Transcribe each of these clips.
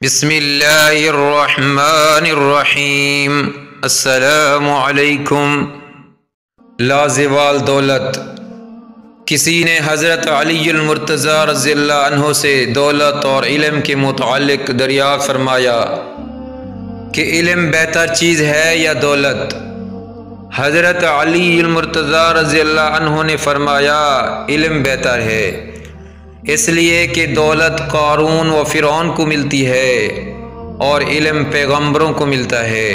بسم اللہ الرحمن الرحیم۔ السلام علیکم۔ لازوال دولت۔ کسی نے حضرت علی المرتضی رضی اللہ عنہ سے دولت اور علم کے متعلق دریافت فرمایا کہ علم بہتر چیز ہے یا دولت؟ حضرت علی المرتضی رضی اللہ عنہ نے فرمایا علم بہتر ہے، اس لیے کہ دولت قارون و فرعون کو ملتی ہے اور علم پیغمبروں کو ملتا ہے۔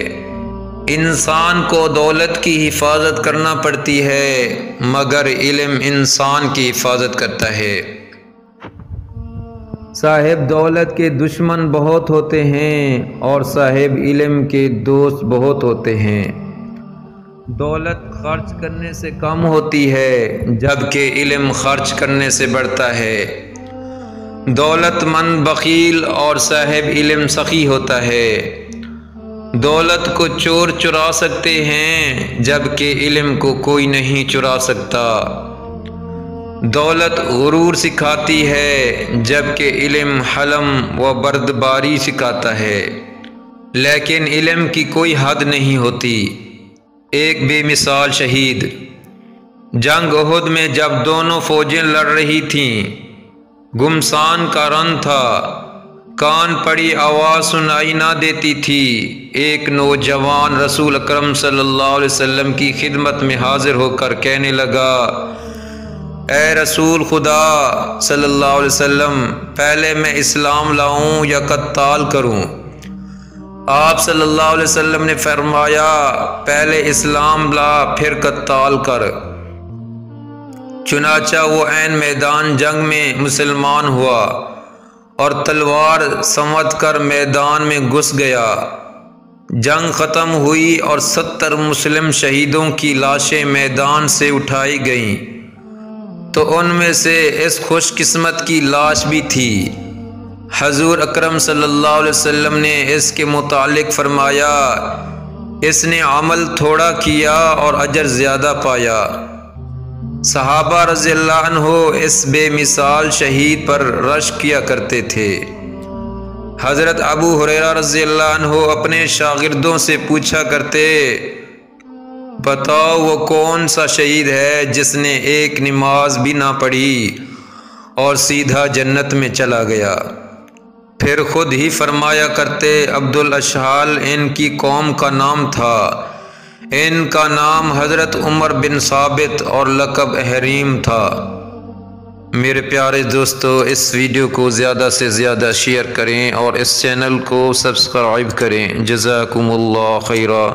انسان کو دولت کی حفاظت کرنا پڑتی ہے مگر علم انسان کی حفاظت کرتا ہے۔ صاحب دولت کے دشمن بہت ہوتے ہیں اور صاحب علم کے دوست بہت ہوتے ہیں۔ دولت خرچ کرنے سے کم ہوتی ہے جبکہ علم خرچ کرنے سے بڑھتا ہے۔ دولت مند بخیل اور صاحب علم سخی ہوتا ہے۔ دولت کو چور چرا سکتے ہیں جبکہ علم کو کوئی نہیں چرا سکتا۔ دولت غرور سکھاتی ہے جبکہ علم حلم و بردباری سکھاتا ہے، لیکن علم کی کوئی حد نہیں ہوتی۔ ایک بے مثال شہید۔ جنگ احد میں جب دونوں فوجیں لڑ رہی تھیں، گمسان کا رن تھا، کان پڑی آواز سنائی نہ دیتی تھی۔ ایک نوجوان رسول اکرم صلی اللہ علیہ وسلم کی خدمت میں حاضر ہو کر کہنے لگا، اے رسول خدا صلی اللہ علیہ وسلم، پہلے میں اسلام لاؤں یا قتال کروں؟ آپ صلی اللہ علیہ وسلم نے فرمایا، پہلے اسلام لا پھر قتال کر۔ چنانچہ وہ عین میدان جنگ میں مسلمان ہوا اور تلوار سنوت کر میدان میں گھس گیا۔ جنگ ختم ہوئی اور 70 مسلم شہیدوں کی لاشیں میدان سے اٹھائی گئیں تو ان میں سے اس خوش قسمت کی لاش بھی تھی۔ حضور اکرم صلی اللہ علیہ وسلم نے اس کے متعلق فرمایا، اس نے عمل تھوڑا کیا اور اجر زیادہ پایا۔ صحابہ رضی اللہ عنہ اس بے مثال شہید پر رشک کیا کرتے تھے۔ حضرت ابو ہریرہ رضی اللہ عنہ اپنے شاگردوں سے پوچھا کرتے، بتاؤ وہ کون سا شہید ہے جس نے ایک نماز بھی نہ پڑھی اور سیدھا جنت میں چلا گیا؟ پھر خود ہی فرمایا کرتے، عبدالاشحال ان کی قوم کا نام تھا، ان کا نام حضرت عمر بن ثابت اور لقب حریم تھا۔ میرے پیارے دوستو، اس ویڈیو کو زیادہ سے زیادہ شیئر کریں اور اس چینل کو سبسکرائب کریں۔ جزاکم اللہ خیرا۔